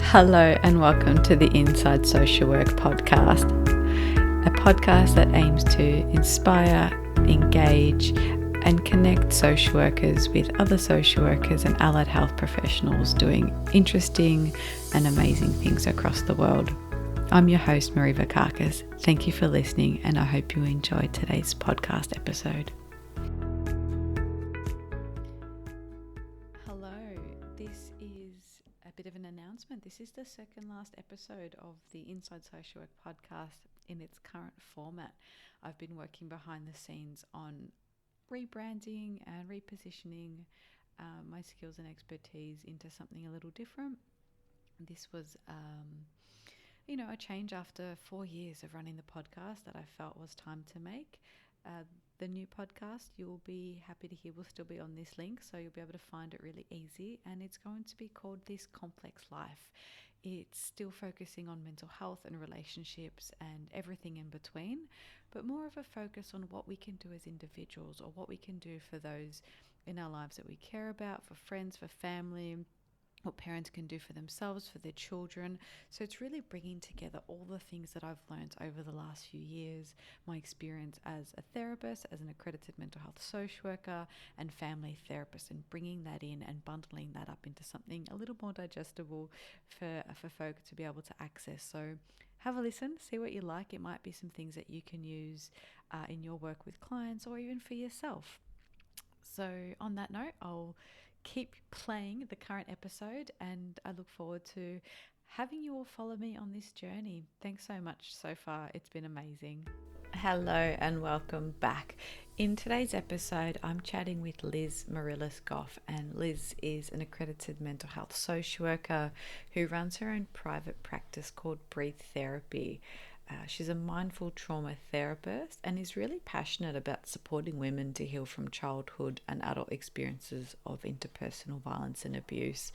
Hello and welcome to the Inside Social Work podcast, a podcast that aims to inspire, engage and connect social workers with other social workers and allied health professionals doing interesting and amazing things across the world. I'm your host, Marie Vakakis. Thank you for listening and I hope you enjoyed today's podcast episode. Hello, this is a bit of an announcement. This is the second last episode of the Inside Social Work podcast in its current format. I've been working behind the scenes on rebranding and repositioning my skills and expertise into something a little different. This was a change after 4 years of running the podcast that I felt was time to make. The new podcast, you'll be happy to hear, will still be on this link, so you'll be able to find it really easy, and it's going to be called This Complex Life. It's still focusing on mental health and relationships and everything in between, but more of a focus on what we can do as individuals or what we can do for those in our lives that we care about, for friends, for family, what parents can do for themselves, for their children. So it's really bringing together all the things that I've learned over the last few years, my experience as a therapist, as an accredited mental health social worker and family therapist, and bringing that in and bundling that up into something a little more digestible for folk to be able to access. So have a listen, see what you like. It might be some things that you can use in your work with clients or even for yourself. So on that note, I'll keep playing the current episode and I look forward to having you all follow me on this journey. Thanks so much so far. It's been amazing. Hello and welcome back. In today's episode, I'm chatting with Liz Marillis-Goff, and Liz is an accredited mental health social worker who runs her own private practice called Breathe Therapy. She's a mindful trauma therapist and is really passionate about supporting women to heal from childhood and adult experiences of interpersonal violence and abuse.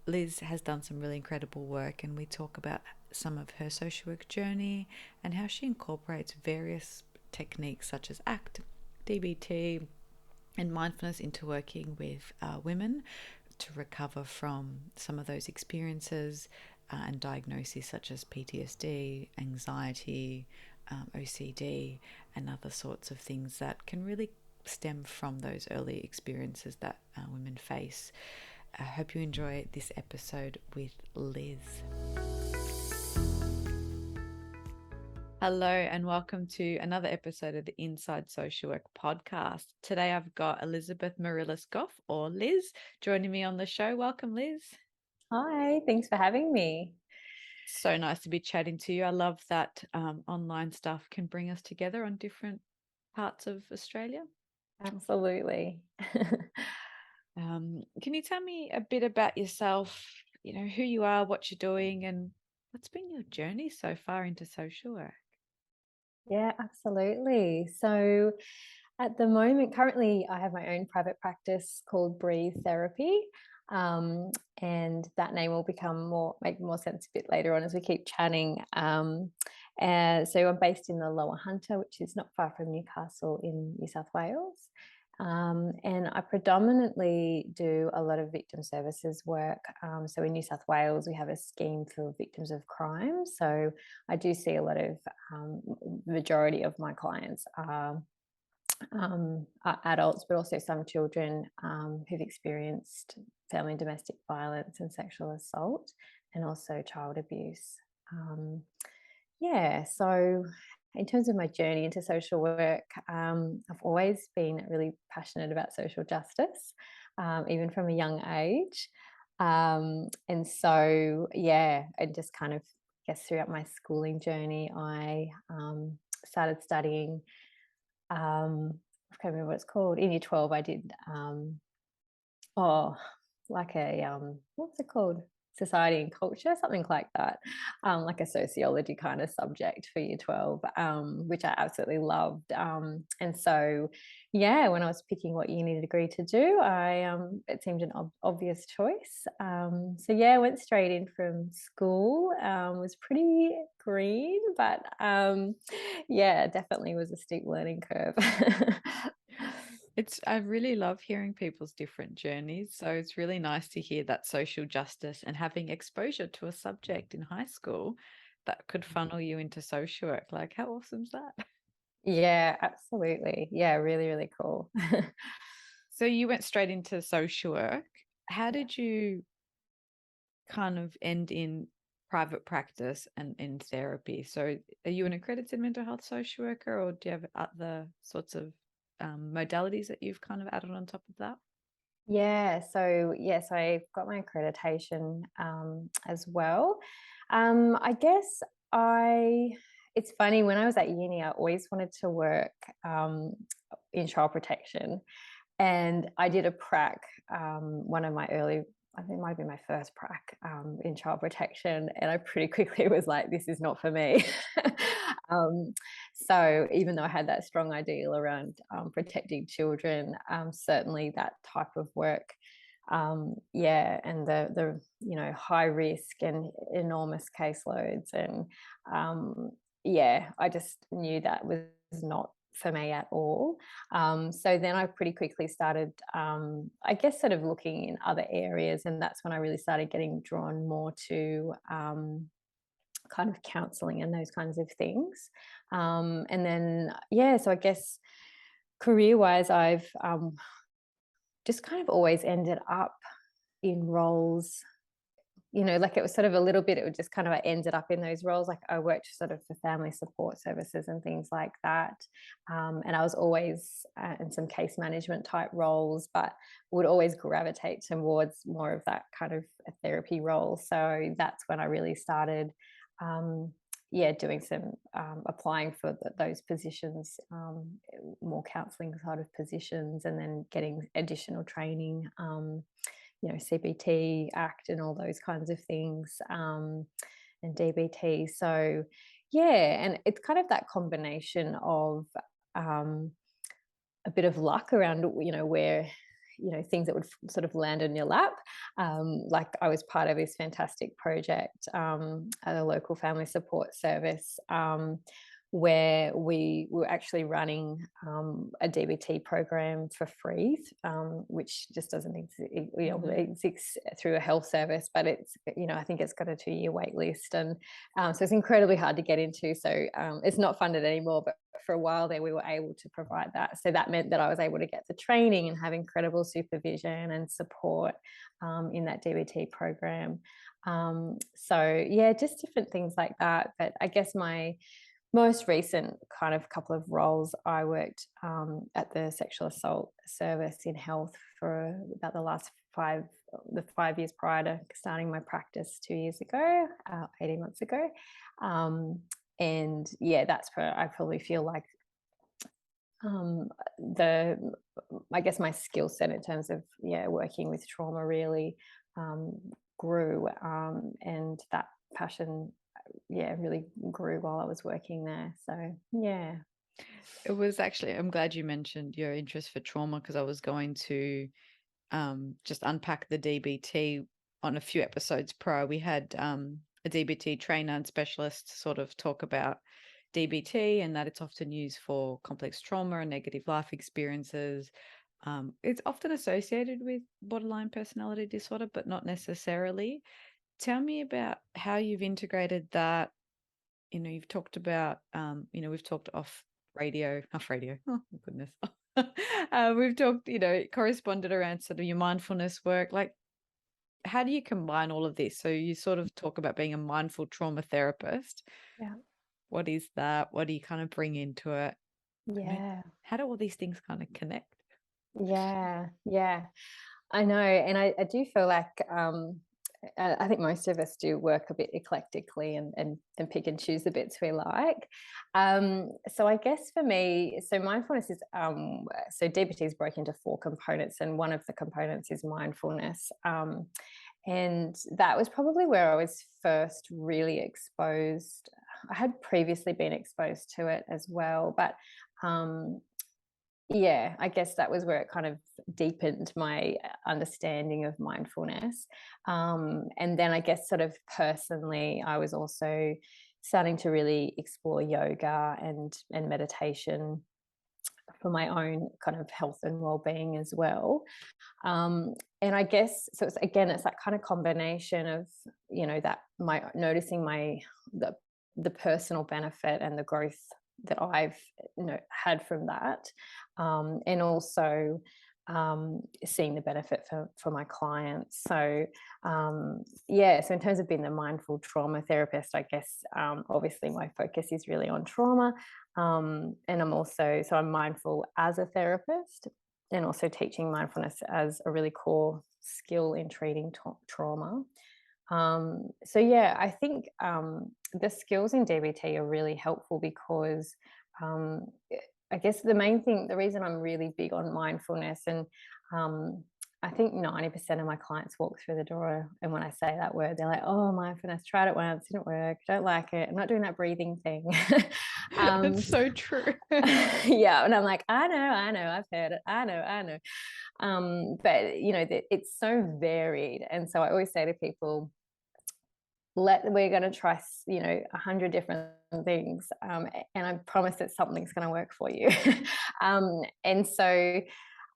Liz has done some really incredible work, and we talk about some of her social work journey and how she incorporates various techniques such as ACT, DBT, and mindfulness into working with women to recover from some of those experiences and diagnoses such as PTSD, anxiety, OCD, and other sorts of things that can really stem from those early experiences that women face. I hope you enjoy this episode with Liz. Hello and welcome to another episode of the Inside Social Work podcast. Today I've got Elizabeth Marillis-Goff, or Liz, joining me on the show. Welcome, Liz. Hi, thanks for having me. So nice to be chatting to you. I love that online stuff can bring us together on different parts of Australia. Absolutely. Can you tell me a bit about yourself, who you are, what you're doing, and what's been your journey so far into social work? Yeah, absolutely. So at the moment, currently, I have my own private practice called Breathe Therapy. And that name will make more sense a bit later on as we keep chatting. And so I'm based in the Lower Hunter, which is not far from Newcastle in New South Wales. And I predominantly do a lot of victim services work. So in New South Wales, we have a scheme for victims of crime. So I do see a lot of, majority of my clients are adults, but also some children who've experienced family and domestic violence and sexual assault, and also child abuse. So in terms of my journey into social work, I've always been really passionate about social justice, even from a young age. And so, I just kind of guess throughout my schooling journey, I started studying. I can't remember what it's called. In year 12, I did what's it called? Society and culture, something like that, like a sociology kind of subject for year 12, which I absolutely loved. And so, when I was picking what uni degree to do, it seemed an obvious choice. I went straight in from school. Was pretty green, but definitely was a steep learning curve. I really love hearing people's different journeys. So it's really nice to hear that social justice and having exposure to a subject in high school that could funnel you into social work. Like, how awesome is that? Yeah, absolutely. Yeah, really, really cool. So you went straight into social work. How Yeah. did you kind of end in private practice and in therapy? So are you an accredited mental health social worker, or do you have other sorts of modalities that you've kind of added on top of that? Yeah, so yes, I've got my accreditation as well. I guess I. It's funny, when I was at uni, I always wanted to work um, in child protection, and I did a prac, one of my early, I think it might be my first prac in child protection, and I pretty quickly was like, this is not for me. um, so even though I had that strong ideal around protecting children, certainly that type of work, yeah, and the high risk and enormous caseloads, and yeah, I just knew that was not for me at all. So then I pretty quickly started, I guess, sort of looking in other areas, and that's when I really started getting drawn more to kind of counselling and those kinds of things. And then, yeah, so I guess career-wise, I've just kind of always ended up in roles, like it was sort of a little bit, it would just kind of, I ended up in those roles. Like I worked sort of for family support services and things like that. And I was always in some case management type roles, but would always gravitate towards more of that kind of a therapy role. So that's when I really started, yeah, doing some applying for those positions, more counselling sort of positions, and then getting additional training. CBT, ACT, and all those kinds of things, and DBT. So, yeah, and it's kind of that combination of um, a bit of luck around, where things that would sort of land in your lap. Like I was part of this fantastic project at a local family support service, where we were actually running a DBT program for free, which just doesn't exist, it exists through a health service, but it's, I think it's got a 2-year wait list. And so it's incredibly hard to get into. So it's not funded anymore, but for a while there we were able to provide that. So that meant that I was able to get the training and have incredible supervision and support in that DBT program. So yeah, just different things like that. But I guess my most recent kind of couple of roles, I worked at the sexual assault service in health for about the 5 years prior to starting my practice 2 years ago, 18 months ago. And yeah, that's where I probably feel like um, the, I guess my skill set in terms of, yeah, working with trauma really um, grew, and that passion, yeah, really grew while I was working there. So yeah. It was actually, I'm glad you mentioned your interest for trauma, because I was going to just unpack the DBT on a few episodes prior. We had a DBT trainer and specialist sort of talk about DBT, and that it's often used for complex trauma and negative life experiences. It's often associated with borderline personality disorder, but not necessarily. Tell me about how you've integrated that. You've talked about, we've talked off radio. Oh, my goodness. We've talked, corresponded around sort of your mindfulness work. Like, how do you combine all of this? So you sort of talk about being a mindful trauma therapist. Yeah. What is that? What do you kind of bring into it? Yeah. How do all these things kind of connect? Yeah. Yeah. I know. And I do feel like I think most of us do work a bit eclectically, and pick and choose the bits we like. So I guess for me, so mindfulness is, so DBT is broken into 4 components, and one of the components is mindfulness. And that was probably where I was first really exposed. I had previously been exposed to it as well, but um, yeah, I guess that was where it kind of deepened my understanding of mindfulness. And then I guess sort of personally, I was also starting to really explore yoga and meditation for my own kind of health and well-being as well. And I guess so. It's that kind of combination of, that my noticing the the personal benefit and the growth that I've had from that, and also seeing the benefit for my clients. So yeah, so in terms of being the mindful trauma therapist, I guess obviously my focus is really on trauma, and I'm mindful as a therapist, and also teaching mindfulness as a really core skill in treating trauma. So yeah, I think the skills in DBT are really helpful because um, I guess the reason I'm really big on mindfulness, and um, I think 90% of my clients walk through the door, and when I say that word, they're like, "Oh, mindfulness, tried it once, didn't work, don't like it. I'm not doing that breathing thing." It's um, so true. yeah, and I'm like, I know, I've heard it, I know. But it's so varied, and so I always say to people, we're going to try 100 different things, and I promise that something's going to work for you. And so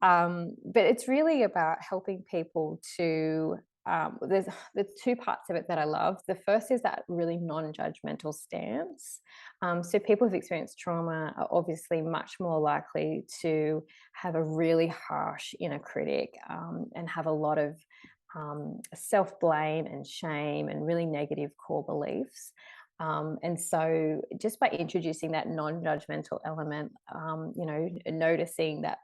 but it's really about helping people to there's the two parts of it that I love. The first is that really non-judgmental stance. So people who've experienced trauma are obviously much more likely to have a really harsh inner critic, and have a lot of self-blame and shame and really negative core beliefs. And so just by introducing that non-judgmental element, noticing that,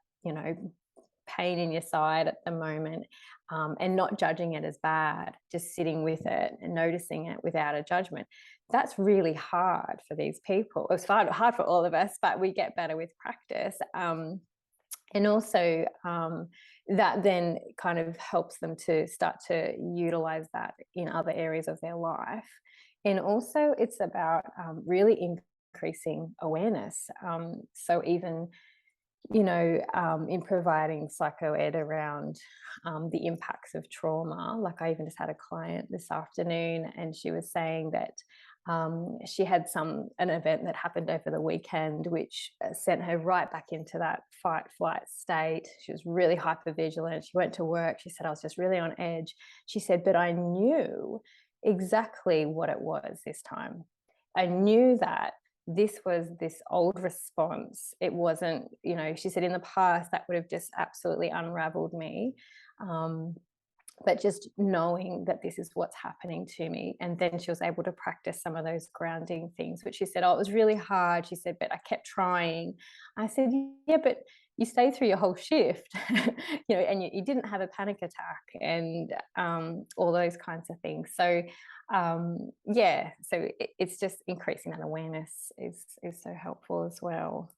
pain in your side at the moment, and not judging it as bad, just sitting with it and noticing it without a judgment. That's really hard for these people. It's hard for all of us, but we get better with practice. And also that then kind of helps them to start to utilize that in other areas of their life. And also it's about really increasing awareness. So even in providing psychoed around the impacts of trauma. Like I even just had a client this afternoon, and she was saying that she had an event that happened over the weekend, which sent her right back into that fight flight state. She was really hyper vigilant. She went to work. She said, I was just really on edge. She said, but I knew exactly what it was this time. I knew that this was this old response. It wasn't, she said in the past that would have just absolutely unraveled me. But just knowing that this is what's happening to me. And then she was able to practice some of those grounding things, which she said, oh, it was really hard. She said, but I kept trying. I said, yeah, but you stayed through your whole shift, and you didn't have a panic attack, and all those kinds of things. So yeah, so it's just increasing that awareness is so helpful as well.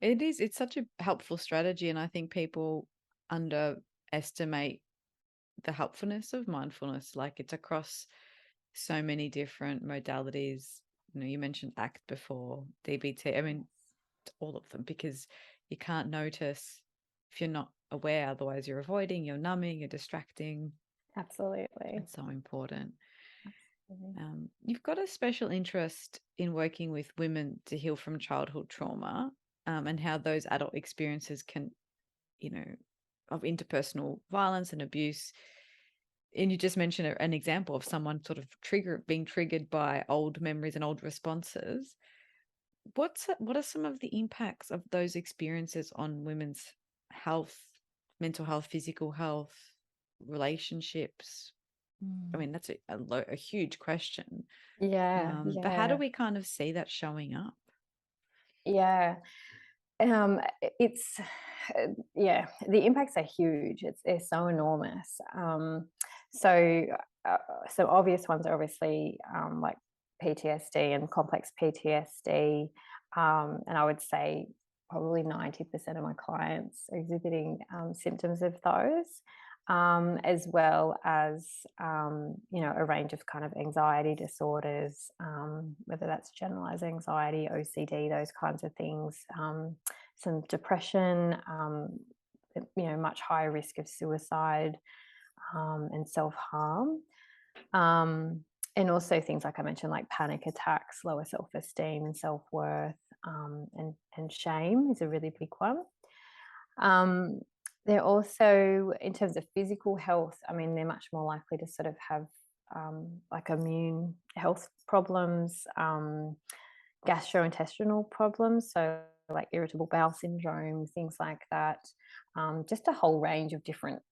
It is. It's such a helpful strategy, and I think people underestimate the helpfulness of mindfulness. Like it's across so many different modalities. You mentioned ACT before, DBT. I mean, all of them, because you can't notice if you're not aware. Otherwise, you're avoiding, you're numbing, you're distracting. Absolutely. It's so important. Absolutely. You've got a special interest in working with women to heal from childhood trauma, and how those adult experiences can, of interpersonal violence and abuse. And you just mentioned an example of someone sort of being triggered by old memories and old responses. What are some of the impacts of those experiences on women's health, mental health, physical health, relationships? I mean, that's a huge question. Yeah, But how do yeah, we kind of see that showing up? yeah. It's yeah, the impacts are huge. They're so enormous. So uh, so obvious ones are obviously like PTSD and complex PTSD, and I would say probably 90% of my clients are exhibiting symptoms of those. As well as a range of kind of anxiety disorders, whether that's generalized anxiety, OCD, those kinds of things, some depression, much higher risk of suicide, and self-harm. And also things like I mentioned, like panic attacks, lower self-esteem and self-worth, and shame is a really big one. Um, they're also, in terms of physical health, I mean, they're much more likely to sort of have like immune health problems, gastrointestinal problems, so like irritable bowel syndrome, things like that. Just a whole range of different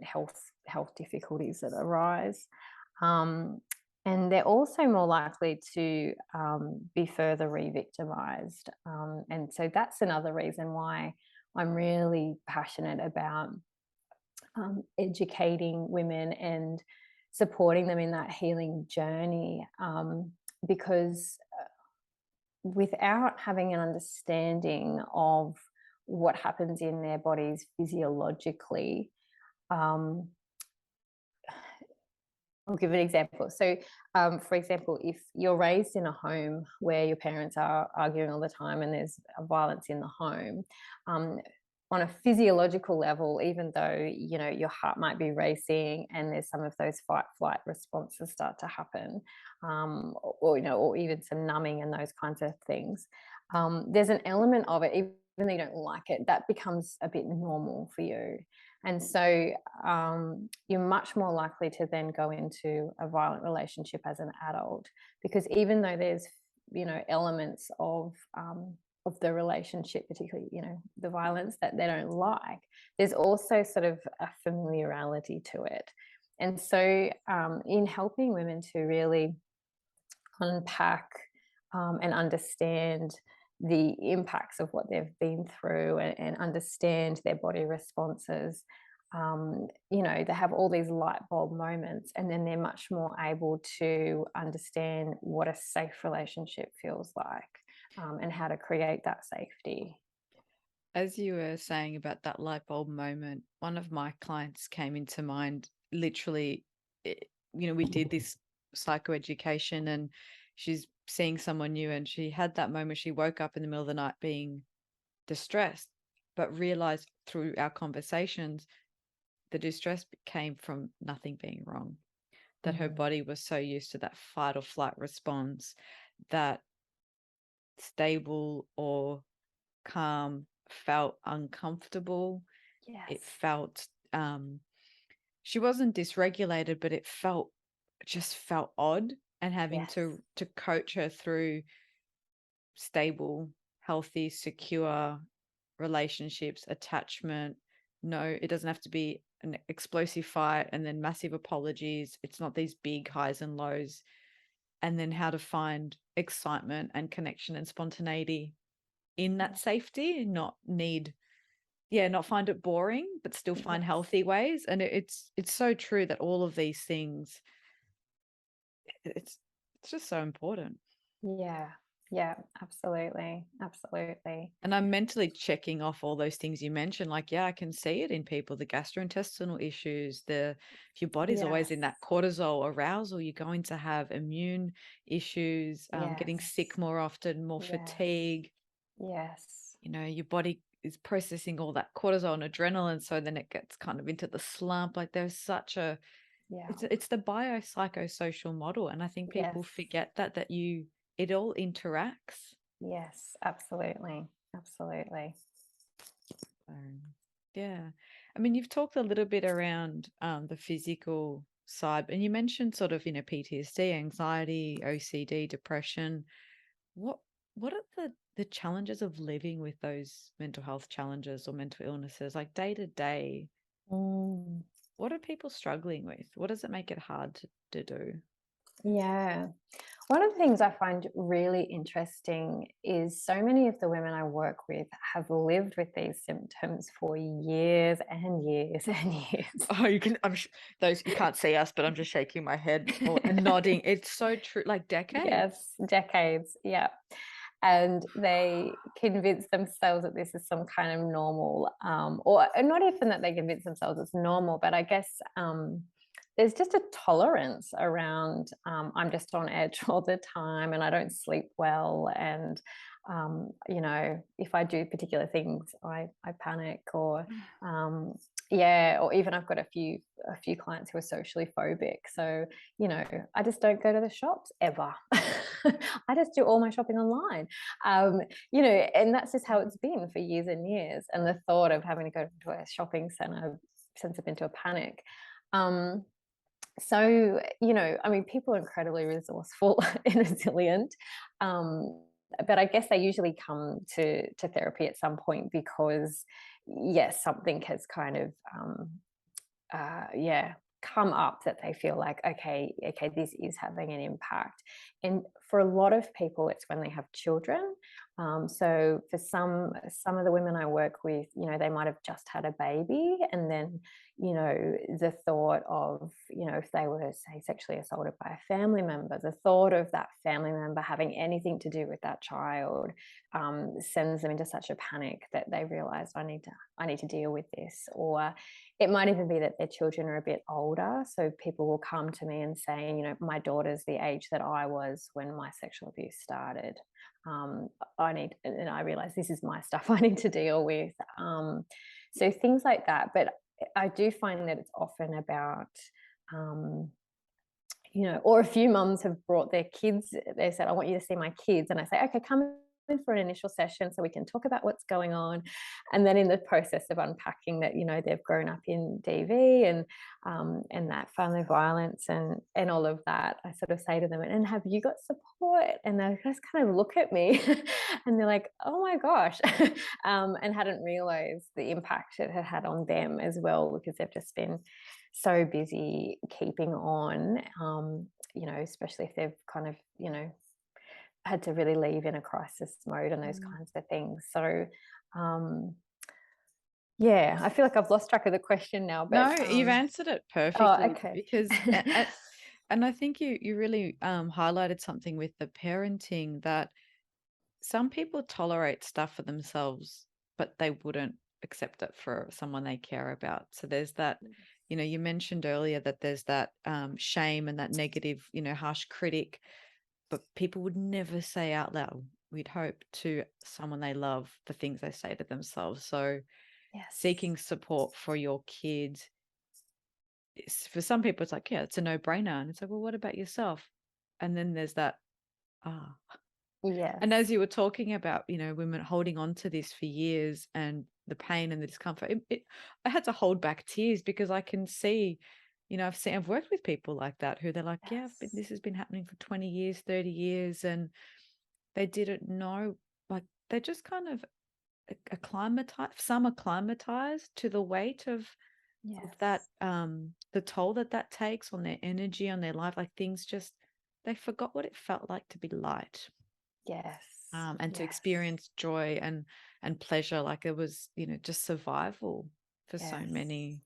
health difficulties that arise. Um, and they're also more likely to be further re-victimized. And so that's another reason why I'm really passionate about educating women and supporting them in that healing journey, because without having an understanding of what happens in their bodies physiologically, um, I'll give an example. So, for example, if you're raised in a home where your parents are arguing all the time and there's violence in the home, um, on a physiological level, even though your heart might be racing and there's some of those fight flight responses start to happen, or even some numbing and those kinds of things, there's an element of it, even though you don't like it, that becomes a bit normal for you. And so you're much more likely to then go into a violent relationship as an adult, because even though there's elements of the relationship, particularly the violence that they don't like, there's also sort of a familiarity to it. And so in helping women to really unpack and understand the impacts of what they've been through, and understand their body responses, they have all these light bulb moments, and then they're much more able to understand what a safe relationship feels like, and how to create that safety. As you were saying about that light bulb moment, one of my clients came into mind. Literally, we did this psychoeducation, and she's seeing someone new, and she had that moment. She woke up in the middle of the night being distressed, but realized through our conversations the distress came from nothing being wrong, that her Mm. body was so used to that fight or flight response that stable or calm felt uncomfortable. It Yes. felt she wasn't dysregulated, but it just felt odd. And having Yes. to coach her through stable, healthy, secure relationships, attachment. No, it doesn't have to be an explosive fight and then massive apologies. It's not these big highs and lows. And then how to find excitement and connection and spontaneity in that safety, not find it boring, but still find Yes. healthy ways. And it's so true that all of these things, it's just so important. Yeah. Yeah. Absolutely. Absolutely. And I'm mentally checking off all those things you mentioned. Like, yeah, I can see it in people, the gastrointestinal issues, if your body's always Yes. in that cortisol arousal, you're going to have immune issues, getting sick Yes. more often, more Yes. fatigue. Yes. Your body is processing all that cortisol and adrenaline. So then it gets kind of into the slump. Like there's such Yeah. it's the biopsychosocial model. And I think people Yes. forget it all interacts. Yes. Absolutely. Absolutely. Um, yeah. I mean, you've talked a little bit around the physical side, and you mentioned sort of, PTSD, anxiety, OCD, depression. What what are the challenges of living with those mental health challenges or mental illnesses, like day to day? Mm. What are people struggling with? What does it make it hard to do? Yeah. One of the things I find really interesting is so many of the women I work with have lived with these symptoms for years and years and years. Oh, you can. Those you can't see us, but I'm just shaking my head or and nodding. It's so true. Like decades. Yes, decades. Yeah. And they convince themselves that this is some kind of normal, or not even that they convince themselves it's normal, but I guess there's just a tolerance around, I'm just on edge all the time and I don't sleep well. And, if I do particular things, I panic, or, Yeah, or even I've got a few clients who are socially phobic. So, I just don't go to the shops ever. I just do all my shopping online. And that's just how it's been for years and years. And the thought of having to go to a shopping center sends them into a panic. Um, so, I mean, people are incredibly resourceful and resilient. But I guess they usually come to therapy at some point because, yes, something has kind of yeah, come up that they feel like, okay, this is having an impact. And for a lot of people, it's when they have children. So for some of the women I work with, they might have just had a baby, and then, the thought of, if they were, say, sexually assaulted by a family member, the thought of that family member having anything to do with that child sends them into such a panic that they realize, I need to deal with this. Or it might even be that their children are a bit older. So people will come to me and say, my daughter's the age that I was when my sexual abuse started. And I realize this is my stuff I need to deal with. So things like that. But I do find that it's often about, or a few mums have brought their kids. They said, I want you to see my kids. And I say, okay, come in for an initial session so we can talk about what's going on. And then in the process of unpacking that, they've grown up in DV and that family violence and all of that, I sort of say to them, and have you got support? And they just kind of look at me and they're like, oh my gosh, and hadn't realized the impact it had had on them as well, because they've just been so busy keeping on, especially if they've kind of, had to really leave in a crisis mode and those kinds of things. So, yeah, I feel like I've lost track of the question now, but No, you've answered it oh, perfectly okay. because, and I think you really highlighted something with the parenting, that some people tolerate stuff for themselves, but they wouldn't accept it for someone they care about. So there's that, you mentioned earlier that there's that shame and that negative, harsh critic, but people would never say out loud, we'd hope, to someone they love the things they say to themselves. So Yes. seeking support for your kid, for some people it's like, yeah, it's a no-brainer, and it's like, well, what about yourself? And then there's that, ah. Yes. And as you were talking about, women holding on to this for years and the pain and the discomfort, I had to hold back tears because I can see, I've worked with people like that who they're like, yeah, this has been happening for 20 years, 30 years, and they didn't know, like they just kind of acclimatized, some acclimatized to the weight of that, the toll that takes on their energy, on their life, like things just, they forgot what it felt like to be light. Yes. And to experience joy and pleasure, like it was, just survival for so many.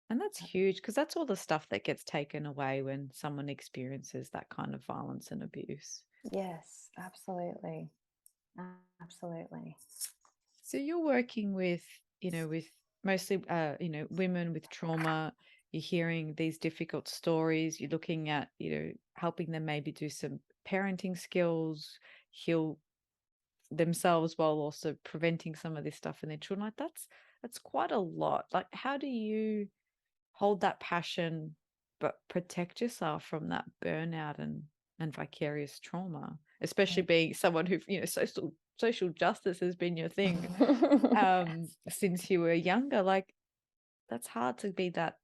And that's huge, because that's all the stuff that gets taken away when someone experiences that kind of violence and abuse. Yes, absolutely. Absolutely. So you're working with, with mostly, women with trauma. You're hearing these difficult stories. You're looking at, helping them maybe do some parenting skills, heal themselves while also preventing some of this stuff in their children. Like that's quite a lot. Like, how do you hold that passion but protect yourself from that burnout and vicarious trauma, especially being someone who, social justice has been your thing since you were younger? Like, that's hard to be that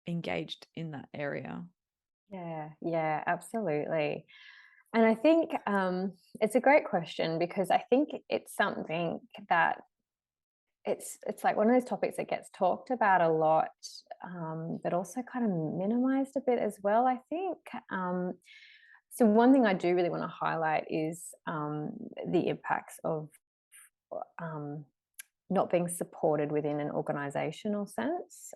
engaged in that area. Yeah, absolutely. And I think it's a great question, because I think it's something that it's like one of those topics that gets talked about a lot, but also kind of minimized a bit as well, I think. So one thing I do really want to highlight is the impacts of um, not being supported within an organizational sense,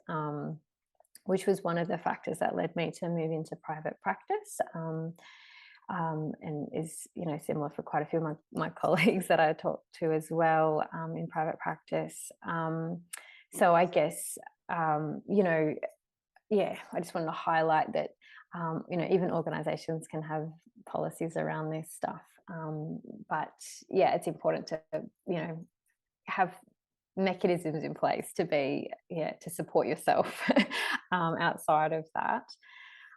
which was one of the factors that led me to move into private practice. And is similar for quite a few of my colleagues that I talk to as well, in private practice. So I guess I just wanted to highlight that even organisations can have policies around this stuff, but yeah, it's important to have mechanisms in place to be, to support yourself outside of that.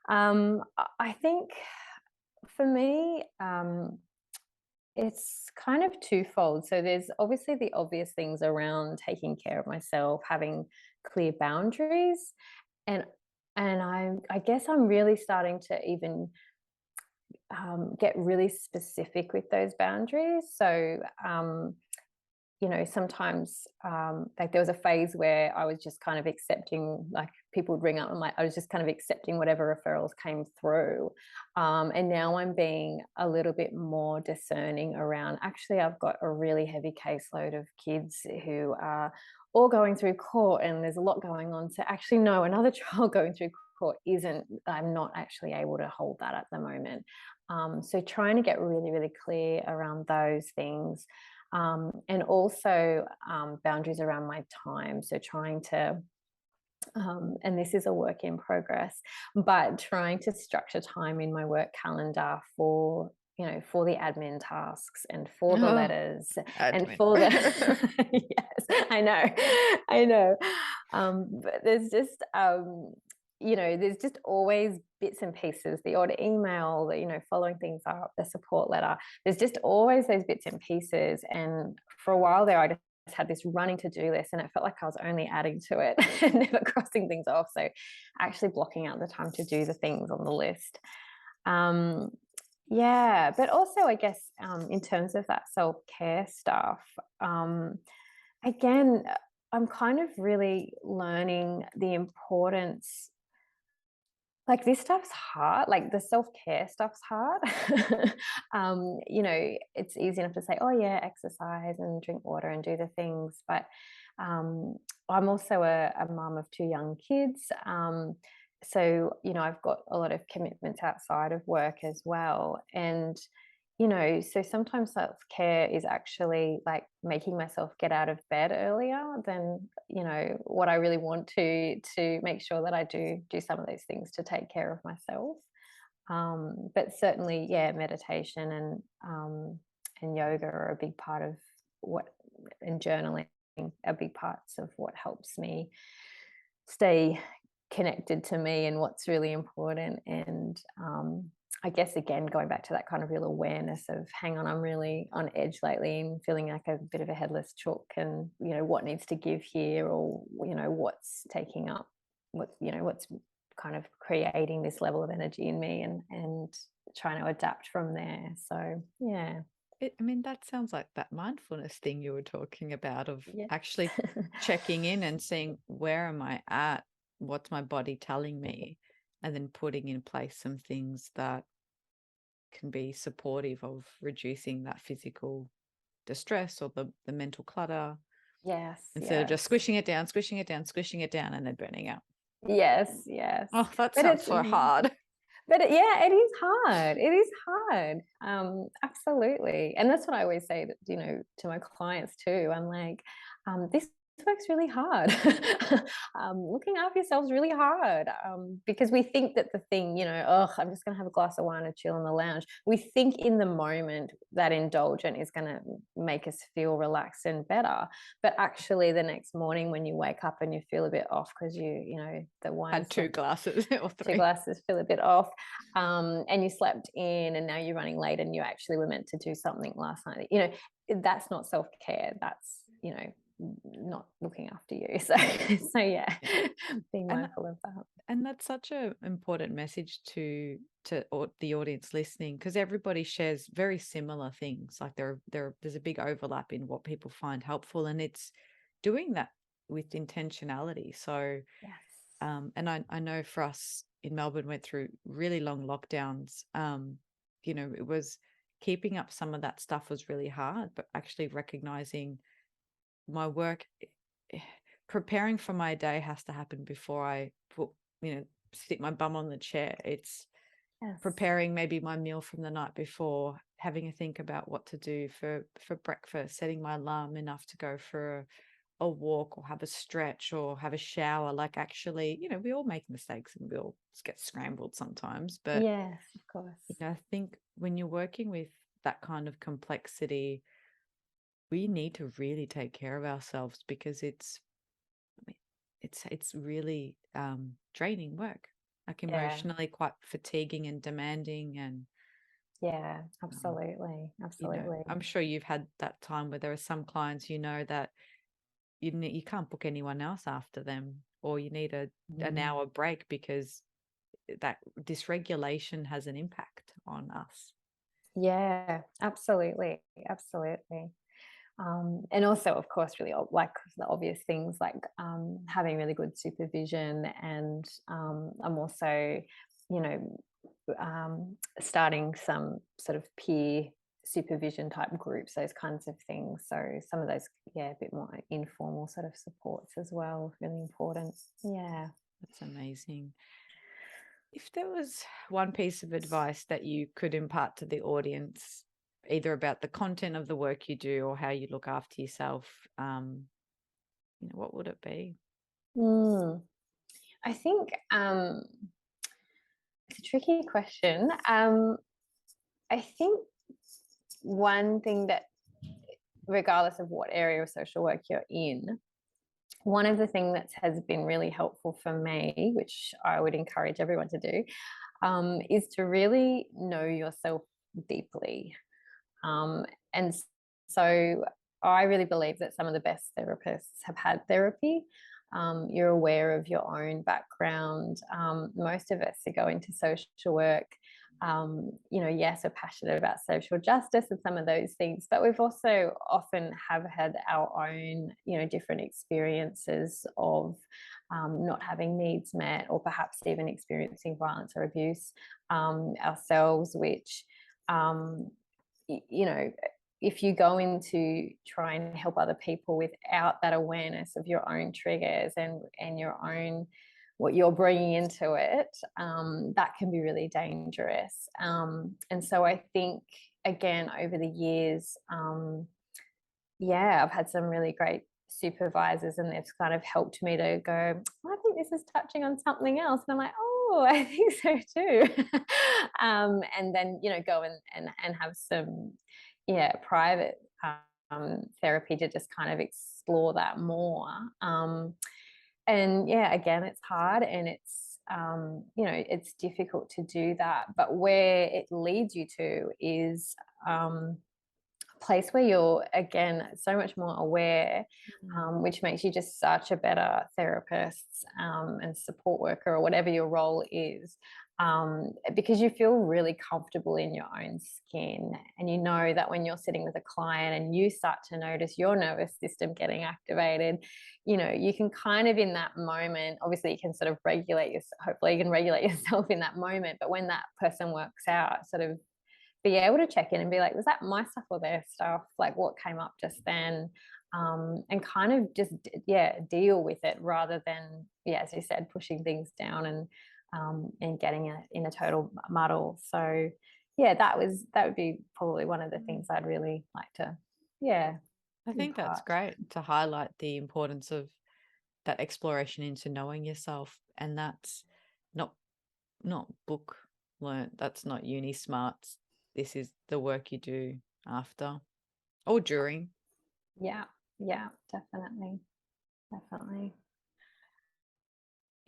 I think for me, it's kind of twofold. So there's obviously the obvious things around taking care of myself, having clear boundaries, and I guess I'm really starting to even get really specific with those boundaries. So sometimes like there was a phase where I was just kind of accepting, like people would ring up and like I was just kind of accepting whatever referrals came through. And now I'm being a little bit more discerning around, actually, I've got a really heavy caseload of kids who are all going through court and there's a lot going on. So actually, no, another child going through court isn't, I'm not actually able to hold that at the moment. So trying to get really, really clear around those things. And also boundaries around my time. So trying to, and this is a work in progress, but trying to structure time in my work calendar for, for the admin tasks and for the Oh, letters and admin. for the, yes, I know. But there's just always bits and pieces, the odd email, following things up, the support letter. There's just always those bits and pieces. And for a while there, I just had this running to-do list and it felt like I was only adding to it and never crossing things off. So actually blocking out the time to do the things on the list. Yeah, but also I guess in terms of that self-care stuff, again, I'm kind of really learning the importance, like this stuff's hard, like the self-care stuff's hard. It's easy enough to say, oh yeah, exercise and drink water and do the things, but um, I'm also a mum of two young kids. So I've got a lot of commitments outside of work as well. And so sometimes self-care is actually like making myself get out of bed earlier than, what I really want to make sure that I do some of those things to take care of myself. But certainly, yeah, meditation and yoga are a big part of what, and journaling are big parts of what helps me stay connected to me and what's really important. And I guess again, going back to that kind of real awareness of, hang on, I'm really on edge lately and feeling like a bit of a headless chook, and what needs to give here, or what's taking up, what's kind of creating this level of energy in me, and trying to adapt from there. So yeah. I mean, that sounds like that mindfulness thing you were talking about, of Yeah. actually checking in and seeing, where am I at? What's my body telling me? And then putting in place some things that can be supportive of reducing that physical distress or the mental clutter, Yes, instead of yes. just squishing it down, squishing it down, squishing it down, and then burning out. Yes, yes. Oh, that But sounds it's so hard. yeah, it is hard. It is hard. Absolutely. And that's what I always say, to my clients too. I'm like, this work's really hard. Looking after yourself is really hard, because we think that the thing, oh, I'm just going to have a glass of wine and chill in the lounge. We think in the moment that indulgent is going to make us feel relaxed and better. But actually, the next morning when you wake up and you feel a bit off because the wine's Had two glasses or two three. glasses feel a bit off, and you slept in and now you're running late and you actually were meant to do something last night, that's not self-care. That's not looking after you. So yeah, being And mindful of that. and that's such an important message to the audience listening, because everybody shares very similar things. Like there's a big overlap in what people find helpful, and it's doing that with intentionality. So Yes. and I know for us in Melbourne, went through really long lockdowns. It was, keeping up some of that stuff was really hard, but actually recognizing my work, preparing for my day has to happen before I stick my bum on the chair. It's Yes. preparing maybe my meal from the night before, having a think about what to do for breakfast, setting my alarm enough to go for a walk or have a stretch or have a shower. Like, actually, we all make mistakes and we all get scrambled sometimes, but Yes, of course. I think when you're working with that kind of complexity, we need to really take care of ourselves because I mean, it's really draining work, like Yeah, emotionally quite fatiguing and demanding. And yeah, um, absolutely, I'm absolutely. sure you've had that time where there are some clients, that you can't book anyone else after them, or you need an Mm. hour break because that dysregulation has an impact on us. Yeah, absolutely, absolutely. And also, of course, really like the obvious things like having really good supervision, and I'm also, you know, starting some sort of peer supervision type groups, those kinds of things. So some of those, yeah, a bit more informal sort of supports as well, really important. Yeah. That's amazing. If there was one piece of advice that you could impart to the audience, either about the content of the work you do or how you look after yourself, what would it be? Mm. I think it's a tricky question. I think one thing that, regardless of what area of social work you're in, one of the things that has been really helpful for me, which I would encourage everyone to do, is to really know yourself deeply. Um, and so I really believe that some of the best therapists have had therapy. You're aware of your own background. Most of us who go into social work, yes, we're passionate about social justice and some of those things, but we've also often have had our own, different experiences of not having needs met, or perhaps even experiencing violence or abuse ourselves, which um, you know, if you go in to try and help other people without that awareness of your own triggers and your own what you're bringing into it, that can be really dangerous. And so I think, again, over the years, yeah, I've had some really great supervisors, and they've kind of helped me to go, "I think this is touching on something else." And I'm like, "Oh, I think so too." And then, go and have some, yeah, private therapy to just kind of explore that more. And yeah, again, it's hard, and it's difficult to do that. But where it leads you to is place where you're, again, so much more aware, Mm. which makes you just such a better therapist and support worker, or whatever your role is, because you feel really comfortable in your own skin, and you know that when you're sitting with a client and you start to notice your nervous system getting activated, you can kind of, in that moment, obviously you can sort of regulate yourself, hopefully you can regulate yourself in that moment, but when that person works out, sort of be able to check in and be like, was that my stuff or their stuff? Like, what came up just then? And kind of just, yeah, deal with it, rather than, yeah, as you said, pushing things down and getting in a total muddle. So, yeah, that would be probably one of the Mm. things I'd really like to, yeah, I think that's impart. great to highlight the importance of that exploration into knowing yourself, and that's not book learnt. That's not uni smarts. This is the work you do after or during. Yeah, yeah, definitely, definitely.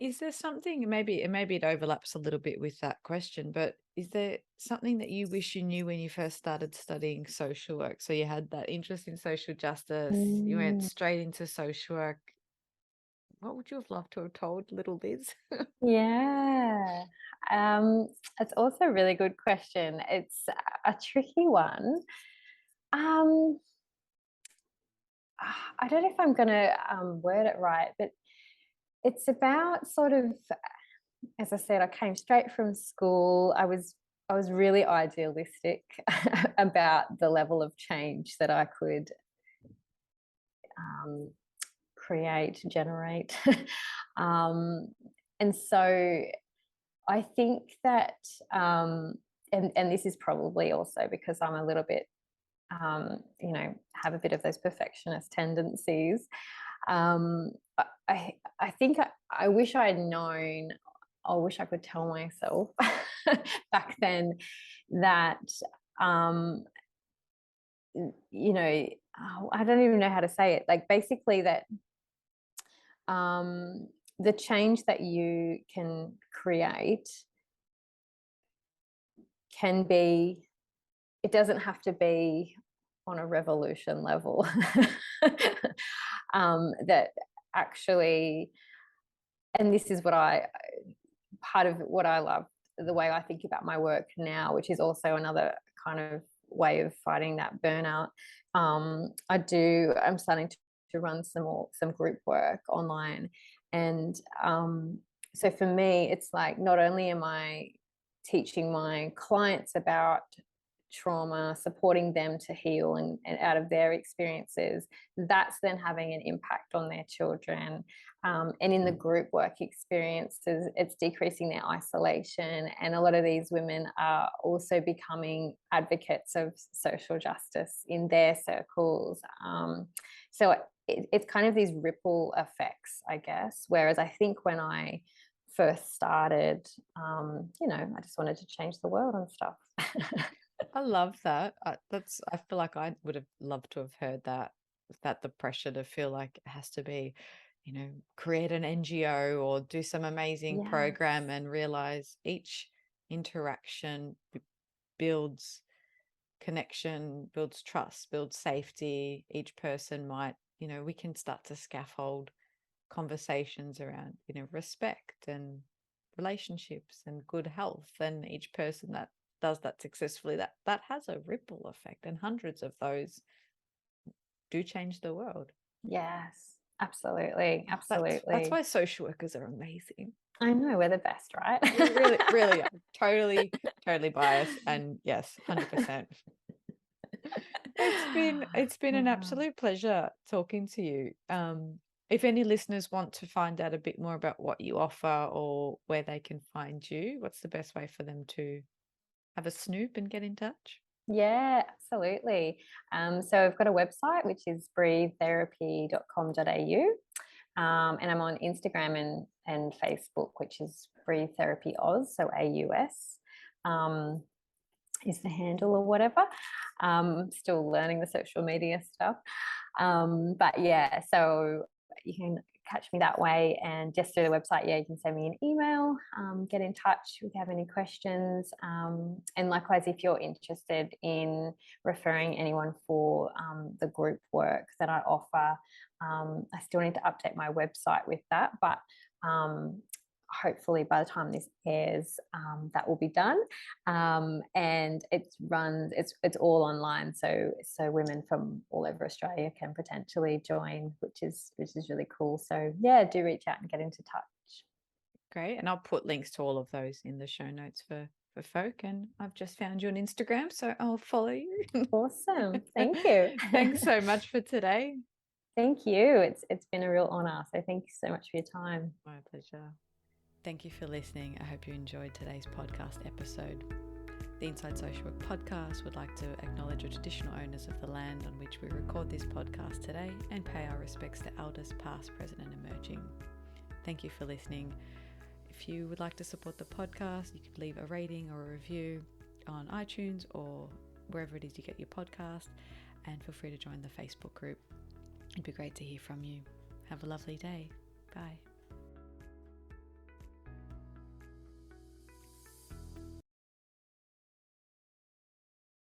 Is there something, maybe it overlaps a little bit with that question, but is there something that you wish you knew when you first started studying social work? So you had that interest in social justice, you went Mm. straight into social work. What would you have loved to have told little Liz? Yeah. It's also a really good question. It's a tricky one. Um, I don't know if I'm going to word it right, but it's about sort of, as I said, I came straight from school. I was really idealistic about the level of change that I could um, create, generate. um, and so I think that, and this is probably also because I'm a little bit, have a bit of those perfectionist tendencies. Um, I think I wish I had known. I wish I could tell myself back then that, um, you know, I don't even know how to say it. Like basically that the change that you can create can be, it doesn't have to be on a revolution level. That actually, and this is what part of what I love, the way I think about my work now, which is also another kind of way of fighting that burnout. I'm starting to run some group work online. And so for me, it's like, not only am I teaching my clients about trauma, supporting them to heal and out of their experiences, that's then having an impact on their children. And in the group work experiences, it's decreasing their isolation. And a lot of these women are also becoming advocates of social justice in their circles. So it's kind of these ripple effects, I guess. Whereas I think when I first started, I just wanted to change the world and stuff. I love that. I feel like I would have loved to have heard that, the pressure to feel like it has to be, create an NGO or do some amazing program, and realize each interaction builds connection, builds trust, builds safety. Each person might, we can start to scaffold conversations around, respect and relationships and good health. And each person that does that successfully, that has a ripple effect, and hundreds of those do change the world. Yes, absolutely. That's why social workers are amazing. I know, we're the best, right? We really are. Totally biased, and yes, 100%. It's been an absolute pleasure talking to you. If any listeners want to find out a bit more about what you offer or where they can find you, what's the best way for them to have a snoop and get in touch? Yeah, absolutely. So I've got a website, which is breathetherapy.com.au. And I'm on Instagram and Facebook, which is Breathe Therapy Oz, so AUS is the handle or whatever. Still learning the social media stuff. But yeah, so you can catch me that way, and just through the website, you can send me an email, get in touch if you have any questions. And likewise, if you're interested in referring anyone for the group work that I offer, I still need to update my website with that, but hopefully by the time this airs, that will be done. And it's all online, so women from all over Australia can potentially join, which is really cool. So yeah, do reach out and get into touch. Great. And I'll put links to all of those in the show notes for folk. And I've just found you on Instagram, so I'll follow you. Awesome. Thank you. Thanks so much for today. Thank you. It's been a real honor. So thank you so much for your time. My pleasure. Thank you for listening. I hope you enjoyed today's podcast episode. The Inside Social Work podcast would like to acknowledge the traditional owners of the land on which we record this podcast today, and pay our respects to elders past, present and emerging. Thank you for listening. If you would like to support the podcast, you could leave a rating or a review on iTunes or wherever it is you get your podcast, and feel free to join the Facebook group. It'd be great to hear from you. Have a lovely day. Bye.